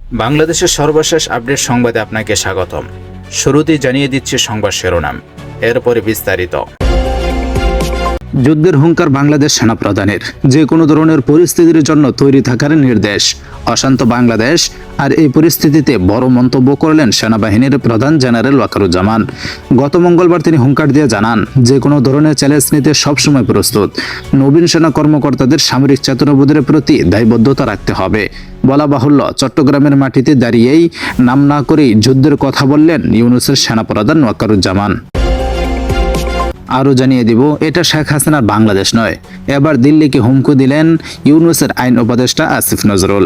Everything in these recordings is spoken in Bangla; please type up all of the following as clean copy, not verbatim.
বাংলাদেশের সর্বশেষ আপডেট সংবাদে আপনাকে স্বাগতম। শুরুতেই জানিয়ে দিচ্ছি সংবাদ শিরোনাম, এরপরে বিস্তারিত। যুদ্ধের হুঙ্কার বাংলাদেশ সেনাপ্রধানের, যে কোনো ধরনের পরিস্থিতির জন্য তৈরি থাকার নির্দেশ। অশান্ত বাংলাদেশ, আর এই পরিস্থিতিতে বড় মন্তব্য করলেন সেনাবাহিনীর প্রধান জেনারেল ওয়াকারুজ্জামান। গত মঙ্গলবার তিনি হুঙ্কার দিয়ে জানান, যে কোনো ধরনের চ্যালেঞ্জ নিতে সবসময় প্রস্তুত। নবীন সেনা কর্মকর্তাদের সামরিক চেতনাবোধের প্রতি দায়বদ্ধতা রাখতে হবে। বলা বাহুল্য, চট্টগ্রামের মাটিতে দাঁড়িয়েই নাম না করেই যুদ্ধের কথা বললেন ইউনূসের সেনাপ্রধান ওয়াকারুজ্জামান। আরও জানিয়ে দিব, এটা শেখ হাসিনার বাংলাদেশ নয়। এবার দিল্লিকে হুমকি দিলেন ইউনূসের আইন উপদেষ্টা আসিফ নজরুল।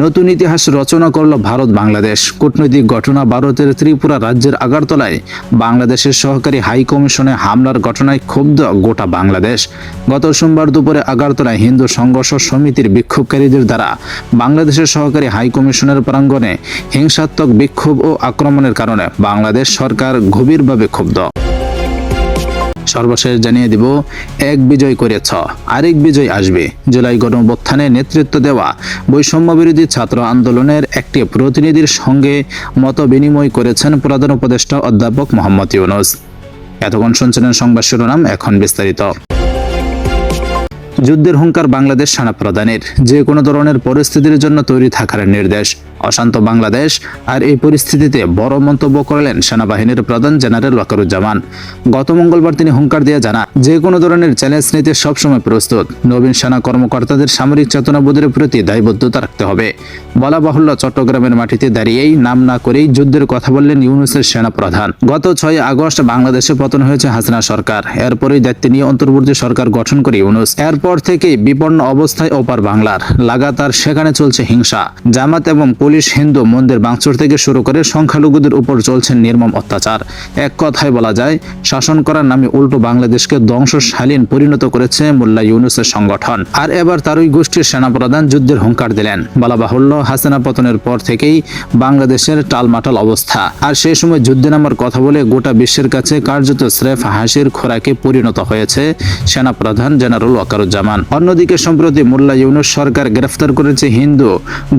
নতুন ইতিহাস রচনা করল ভারত বাংলাদেশ। কূটনৈতিক ঘটনা, ভারতের ত্রিপুরা রাজ্যের আগারতলায় বাংলাদেশের সহকারী হাই কমিশনে হামলার ঘটনায় ক্ষুব্ধ গোটা বাংলাদেশ। গত সোমবার দুপুরে আগারতলায় হিন্দু সংঘর্ষ সমিতির বিক্ষোভকারীদের দ্বারা বাংলাদেশের সহকারী হাই কমিশনের প্রাঙ্গণে হিংসাত্মক বিক্ষোভ ও আক্রমণের কারণে বাংলাদেশ সরকার গভীরভাবে ক্ষুব্ধ। সর্বশেষ জানিয়ে দিব, এক বিজয় করেছ, আরেক বিজয় আসবে। জুলাই গণঅভ্যুত্থানে নেতৃত্ব দেওয়া বৈষম্য বিরোধী ছাত্র আন্দোলনের একটি প্রতিনিধির সঙ্গে মত বিনিময় করেছেন প্রধান উপদেষ্টা অধ্যাপক মোহাম্মদ ইউনূস। এতক্ষণ শুনছিলেন সংবাদ শিরোনাম, এখন বিস্তারিত। যুদ্ধের হুঙ্কার বাংলাদেশ সেনাপ্রধানের, যে কোনো ধরনের পরিস্থিতির জন্য তৈরি থাকার নির্দেশ। অশান্ত বাংলাদেশ, আর এই পরিস্থিতিতে বড় মন্তব্য করলেন সেনাবাহিনীর প্রধান জেনারেল ওয়াকারুজ্জামান। গত মঙ্গলবার তিনি হুঙ্কার দিয়ে জানান, যে কোনো ধরনের চ্যালেঞ্জ নিতে সবসময় প্রস্তুত। নবীন সেনা কর্মকর্তাদের সামরিক চেতনাবোধের প্রতি দায়বদ্ধতা রাখতে হবে। বলা বাহুল্য, চট্টগ্রামের মাটিতে দাঁড়িয়েই নাম না করেই যুদ্ধের কথা বললেন ইউনূসের সেনাপ্রধান। গত 6 আগস্ট বাংলাদেশে পতন হয়েছে হাসিনা সরকার। এরপরই দায়িত্ব নিয়ে অন্তর্বর্তী সরকার গঠন করে ইউনূস। এরপর থেকেই বিপন্ন অবস্থায় ওপার বাংলার। লাগাতার সেখানে চলছে হিংসা। জামাত এবং পুলিশ, হিন্দু মন্দির ভাঙচুর থেকে শুরু করে সংখ্যালঘুদের উপর চলছে নির্মম অত্যাচার। এক কথায় বলা যায়, শাসন করার নামে উল্টো বাংলাদেশকে ধ্বংসশালীন পরিণত করেছে মোল্লা ইউনূসের সংগঠন। আর এবার তারই গোষ্ঠীর সেনাপ্রধান যুদ্ধের হুঙ্কার দিলেন। বলা বাহুল্য, হাসিনা পতনের পর থেকেই বাংলাদেশের টালমাটাল অবস্থা। আর সেই সময় যুদ্ধে নামার কথা বলে গোটা বিশ্বের কাছে কার্যত স্রেফ হাসির খোরাকে পরিণত হয়েছে সেনাপ্রধান জেনারেল ওয়াকারুজ্জামান। অন্যদিকে সম্প্রতি মোল্লা ইউনূস সরকার গ্রেফতার করেছে হিন্দু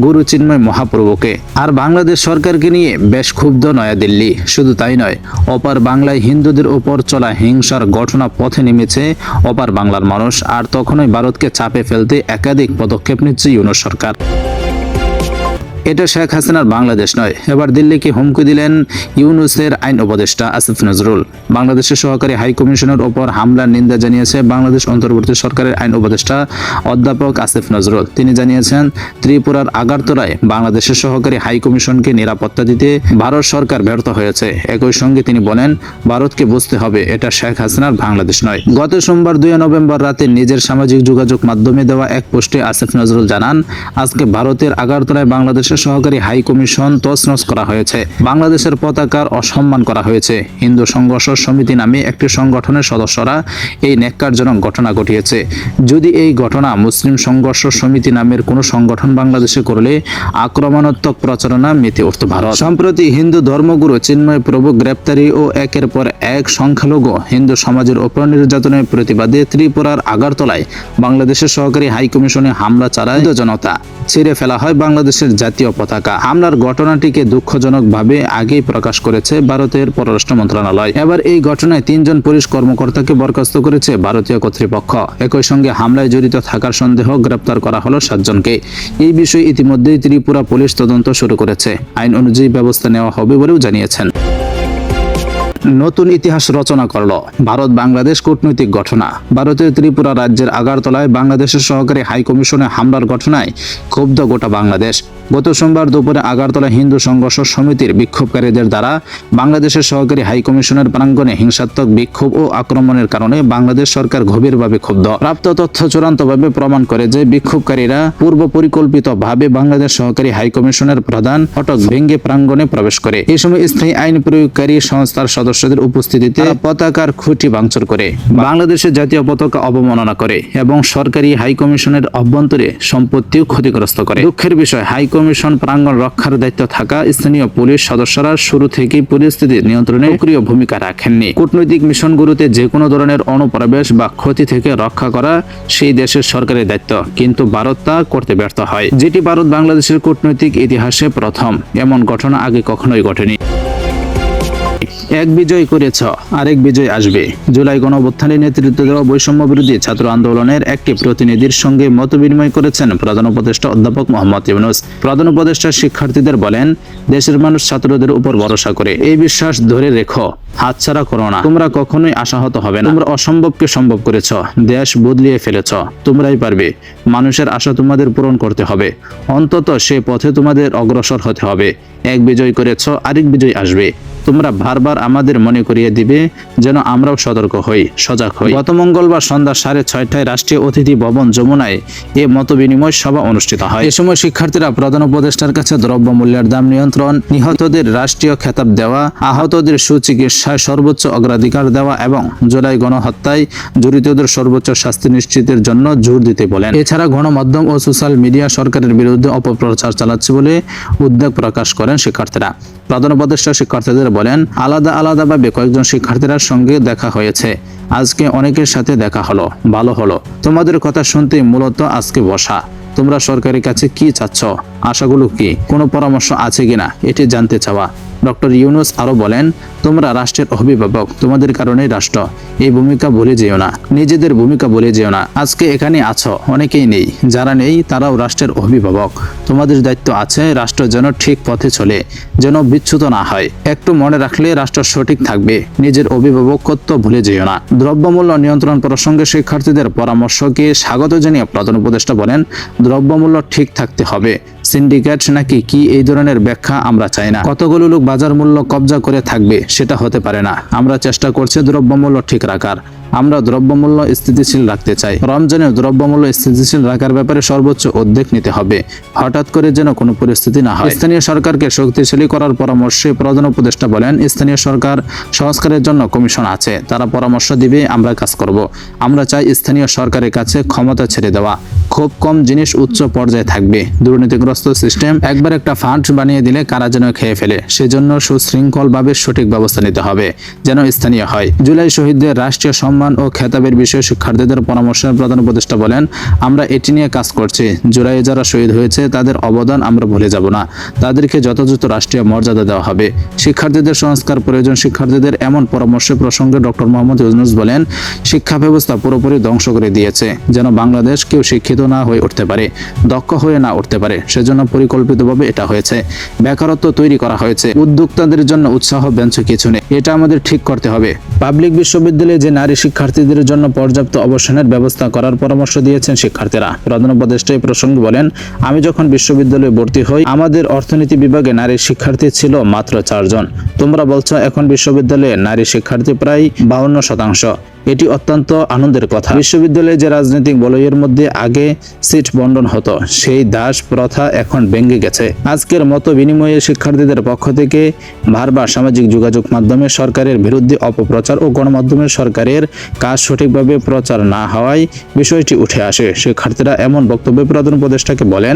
গুরু চিন্ময় মহাপ্রভুকে। আর বাংলাদেশ সরকারকে নিয়ে বেশ ক্ষুব্ধ নয়াদিল্লি। শুধু তাই নয়, অপার বাংলায় হিন্দুদের উপর চলা হিংসার ঘটনা পথে নেমেছে অপার বাংলার মানুষ। আর তখনই ভারতকে চাপে ফেলতে একাধিক পদক্ষেপ নিচ্ছে ইউনূস সরকার। এটা শেখ হাসিনার বাংলাদেশ নয়। এবার দিল্লিকে হুমকি দিলেন ইউনূসের আইন উপদেষ্টা আসিফ নজরুল। বাংলাদেশের সহকারী হাই কমিশনের ওপর হামলার নিন্দা জানিয়েছে বাংলাদেশ অন্তর্বর্তী সরকারের আইন উপদেষ্টা অধ্যাপক আসিফ নজরুল। তিনি জানিয়েছেন, ত্রিপুরার আগারতলায় বাংলাদেশের সহকারী হাই কমিশনকে নিরাপত্তা দিতে ভারত সরকার ব্যর্থ হয়েছে। একই সঙ্গে তিনি বলেন, ভারতকে বুঝতে হবে, এটা শেখ হাসিনার বাংলাদেশ নয়। গত সোমবার 2 নভেম্বর রাতে নিজের সামাজিক যোগাযোগ মাধ্যমে দেওয়া এক পোস্টে আসিফ নজরুল জানান, আজকে ভারতের আগারতলায় বাংলাদেশের সহকারী হাই কমিশন তছনছ করা হয়েছে। বাংলাদেশের পতাকার অসম্মান করা হয়েছে। হিন্দু সংঘর্ষ সমিতি নামে একটি সংগঠনের সদস্যরা এই ন্যাক্কারজনক ঘটনা ঘটিয়েছে। যদি এই ঘটনা মুসলিম সংঘর্ষ সমিতি নামের কোনো সংগঠন বাংলাদেশে করলে আক্রমণাত্মক প্রচারণা মেতে উঠত ভারত। সম্প্রতি হিন্দু ধর্মগুরু চিন্ময় প্রভু গ্রেপ্তারি ও একের পর এক সংখ্যালঘু হিন্দু সমাজের উপর নির্যাতনের প্রতিবাদে ত্রিপুরার আগারতলায় বাংলাদেশের সহকারী হাই কমিশনে হামলা চালায় জনতা। ছিঁড়ে ফেলা হয় বাংলাদেশের জাতীয় পতাকা। হামলার ঘটনাটিকে দুঃখজনকভাবে আগেই প্রকাশ করেছে ভারতের পররাষ্ট্র মন্ত্রণালয়। এবার এই ঘটনায় 3 জন পুলিশ কর্মকর্তাকে বরখাস্ত করেছে ভারতীয় কর্তৃপক্ষ। একই সঙ্গে হামলায় জড়িত থাকার সন্দেহ গ্রেপ্তার করা হলো 7 জনকে। এই বিষয়ে ইতিমধ্যেই ত্রিপুরা পুলিশ তদন্ত শুরু করেছে। আইন অনুযায়ী ব্যবস্থা নেওয়া হবে বলেও জানিয়েছেন। নতুন ইতিহাস রচনা করল ভারত বাংলাদেশ কূটনৈতিক ঘটনা। ভারতের ত্রিপুরা রাজ্যের আগারতলায় বাংলাদেশের সহকারী হাই কমিশনে হামলার ঘটনায় ক্ষুব্ধ গোটা বাংলাদেশ। গত সোমবার দুপুরে আগারতলা হিন্দু সংঘর্ষ সমিতির বিক্ষোভকারীদের দ্বারা বাংলাদেশের সহকারী হাই কমিশনের প্রাঙ্গণে হিংসাত্মক বিক্ষোভ ও আক্রমণের কারণে বাংলাদেশ সরকার গভীরভাবে ক্ষুব্ধ। প্রাপ্ত তথ্য চূড়ান্তভাবে প্রমাণ করে যে বিক্ষোভকারীরা পূর্ব পরিকল্পিতভাবে বাংলাদেশ সহকারী হাই কমিশনের প্রধান ফটক ভেঙে প্রাঙ্গণে প্রবেশ করে। এই সময় স্থায়ী আইন প্রয়োগকারী সংস্থার সদস্য সদস্যদের উপস্থিতিতে পতাকার খুঁটি ভাঙচুর করে, বাংলাদেশের জাতীয় পতাকা অবমাননা করে এবং সরকারি হাই কমিশনের অভ্যন্তরে সম্পত্তিও ক্ষতিগ্রস্ত করে। দুঃখের বিষয়, হাই কমিশন প্রাঙ্গণ রক্ষার দায়িত্ব থাকা স্থানীয় পুলিশ সদস্যরা শুরু থেকেই পরিস্থিতি নিয়ন্ত্রণে সক্রিয় ভূমিকা রাখেননি। কূটনৈতিক মিশনগুলোতে যে কোনো ধরনের অনুপ্রবেশ বা ক্ষতি থেকে রক্ষা করা সেই দেশের সরকারের দায়িত্ব, কিন্তু ভারত তা করতে ব্যর্থ হয়, যেটি ভারত বাংলাদেশের কূটনৈতিক ইতিহাসে প্রথম। এমন ঘটনা আগে কখনোই ঘটেনি। এক বিজয় করেছ, আরেক বিজয় আসবে। জুলাই গণঅভ্যুত্থানে নেতৃত্ব দেওয়া বৈষম্য বিরোধী ছাত্র আন্দোলনের একটি প্রতিনিধির সঙ্গে মতবিনিময় করেছেন প্রধান উপদেষ্টা অধ্যাপক মোহাম্মদ ইউনূস। প্রধান উপদেষ্টা শিক্ষার্থীদের বলেন, দেশের মানুষ ছাত্রদের উপর ভরসা করে, এই বিশ্বাস ধরে রেখো, হাতছাড়া করো না। তোমরা কখনোই আশাহত হবে না। তোমরা অসম্ভবকে সম্ভব করেছ, দেশ বদলিয়ে ফেলেছ, তোমরাই পারবে। মানুষের আশা তোমাদের পূরণ করতে হবে, অন্তত সে পথে তোমাদের অগ্রসর হতে হবে। এক বিজয় করেছ, আরেক বিজয় আসবে। তোমরা বারবার আমাদের মনে করিয়ে দিবে যেন আমরাও সতর্ক হই, সজাগ হই। গত মঙ্গলবার সন্ধ্যা 6:30টায় রাষ্ট্রীয় অতিথি ভবন যমুনায় এ মতবিনিময় সভা অনুষ্ঠিত হয়। এ সময় শিক্ষার্থীরা প্রধান উপদেষ্টার কাছে দ্রব্যমূল্যের দাম নিয়ন্ত্রণ, নিহতদের রাষ্ট্রীয় খেতাব দেওয়া, আহতদের সুচিকিৎসায় সর্বোচ্চ অগ্রাধিকার দেওয়া এবং জুলাই গণহত্যায় জড়িতদের সর্বোচ্চ শাস্তি নিশ্চিতের জন্য জোর দিতে বলেন। এছাড়া গণমাধ্যম ও সোশ্যাল মিডিয়া সরকারের বিরুদ্ধে অপপ্রচার চালাচ্ছে বলে উদ্বেগ প্রকাশ করেন শিক্ষার্থীরা। প্রধান উপদেষ্টা শিক্ষার্থীদের বলেন, আলাদাভাবে কয়েকজন শিক্ষার্থীর সঙ্গে দেখা হয়েছে। আজকে অনেকের সাথে দেখা হলো, ভালো হলো। তোমাদের কথা শুনতে মূলত আজকে বসা। তোমরা সরকারের কাছে কি চাচ্ছ, আশাগুলো কি, কোনো পরামর্শ আছে কিনা, এটি জানতে চাওয়া। ডক্টর ইউনূস আরো বলেন, তোমরা রাষ্ট্রের অভিভাবক, তোমাদের কারণেই রাষ্ট্র। এই ভূমিকা ভুলে যেও না, নিজেদের ভূমিকা ভুলে যেও না। আজকে এখানে আছো, অনেকেই নেই, যারা নেই তারাও রাষ্ট্রের অভিভাবক। তোমাদের দায়িত্ব আছে রাষ্ট্র যেন ঠিক পথে চলে, যেন বিচ্যুত না হয়। একটু মনে রাখলে রাষ্ট্র সঠিক থাকবে, নিজের অভিভাবকত্ব ভুলে যেও না। দ্রব্যমূল্য নিয়ন্ত্রণ প্রসঙ্গে শিক্ষার্থীদের পরামর্শকে স্বাগত জানিয়ে প্রধান উপদেষ্টা বলেন, দ্রব্যমূল্য ঠিক থাকতে হবে। সিন্ডিকেট নাকি কি এই ধরনের ব্যাখ্যা আমরা চাই না। কতগুলো লোক বাজার মূল্য কবজা করে থাকবে, সেটা হতে পারে না। আমরা চেষ্টা করছি দ্রব্যমূল্য ঠিক রাখার। আমরা দ্রব্যমূল্য স্থিতিশীল রাখতে চাই। রমজানে দ্রব্যমূল্য স্থিতিশীল রাখার ব্যাপারে সর্বোচ্চ উদ্যোগ নিতে হবে, হঠাৎ করে যেন কোনো পরিস্থিতি না হয়। স্থানীয় সরকারকে শক্তিশালী করার পরামর্শে প্রধান উপদেষ্টা বলেন, স্থানীয় সরকার সংস্কারের জন্য কমিশন আছে, তারা পরামর্শ দিবে, আমরা কাজ করব। আমরা চাই স্থানীয় সরকারের কাছে ক্ষমতা ছেড়ে দেওয়া। খুব কম জিনিস উচ্চ পর্যায়ে থাকবে। দুর্নীতিগ্রস্ত সিস্টেম একবার একটা ফান্ড বানিয়ে দিলে কারা যেন খেয়ে ফেলে, সেজন্য সুশৃঙ্খলভাবে সঠিক ব্যবস্থা নিতে হবে, যেন স্থানীয় হয়। জুলাই শহীদদের রাষ্ট্রীয় সম্মান ও খেতাবের বিষয়ে শিক্ষার্থীদের পরামর্শে প্রধান উপদেষ্টা বলেন, আমরা এটি নিয়ে কাজ করছি। জুলাইয়ে যারা শহীদ হয়েছে তাদের অবদান আমরা ভুলে যাব না, তাদেরকে যথাযথ রাষ্ট্রীয় মর্যাদা দেওয়া হবে। শিক্ষার্থীদের সংস্কার প্রয়োজন। শিক্ষার্থীদের এমন পরামর্শ প্রসঙ্গে ডক্টর মোহাম্মদ ইউনূস বলেন, শিক্ষা ব্যবস্থা পুরোপুরি ধ্বংস করে দিয়েছে, যেন বাংলাদেশ কেউ শিক্ষিত না হয়ে উঠতে পারে, দক্ষ হয়ে না উঠতে পারে, সেজন্য পরিকল্পিতভাবে এটা হয়েছে। বেকারত্ব তৈরি করা হয়েছে, উদ্যোক্তাদের জন্য উৎসাহ বেঞ্চ কিছু নেই, এটা আমাদের ঠিক করতে হবে। পাবলিক বিশ্ববিদ্যালয়ে যে নারী শিক্ষার্থীদের জন্য পর্যাপ্ত অবসরের ব্যবস্থা করার পরামর্শ দিয়েছেন শিক্ষার্থীরা। প্রধান উপদেষ্টা এই প্রসঙ্গে বলেন, আমি যখন বিশ্ববিদ্যালয়ে ভর্তি হই আমাদের অর্থনীতি বিভাগে নারী শিক্ষার্থী ছিল মাত্র 4 জন। তোমরা বলছো এখন বিশ্ববিদ্যালয়ে নারী শিক্ষার্থী প্রায় 52%। এটি অত্যন্ত আনন্দের কথা। বিশ্ববিদ্যালয়ে যে রাজনৈতিক বলয়ের মধ্যে আগে সিট বন্টন হতো, সেই দাস প্রথা এখন ভেঙে গেছে। আজকের মতো বিনিময়ে শিক্ষার্থীদের পক্ষ থেকে বারবার সামাজিক যোগাযোগ মাধ্যমে সরকারের বিরুদ্ধে অপপ্রচার ও গণমাধ্যমে সরকারের কাজ সঠিকভাবে প্রচার না হওয়ায় বিষয়টি উঠে আসে। শিক্ষার্থীরা এমন বক্তব্যে প্রধান উপদেষ্টাকে বলেন,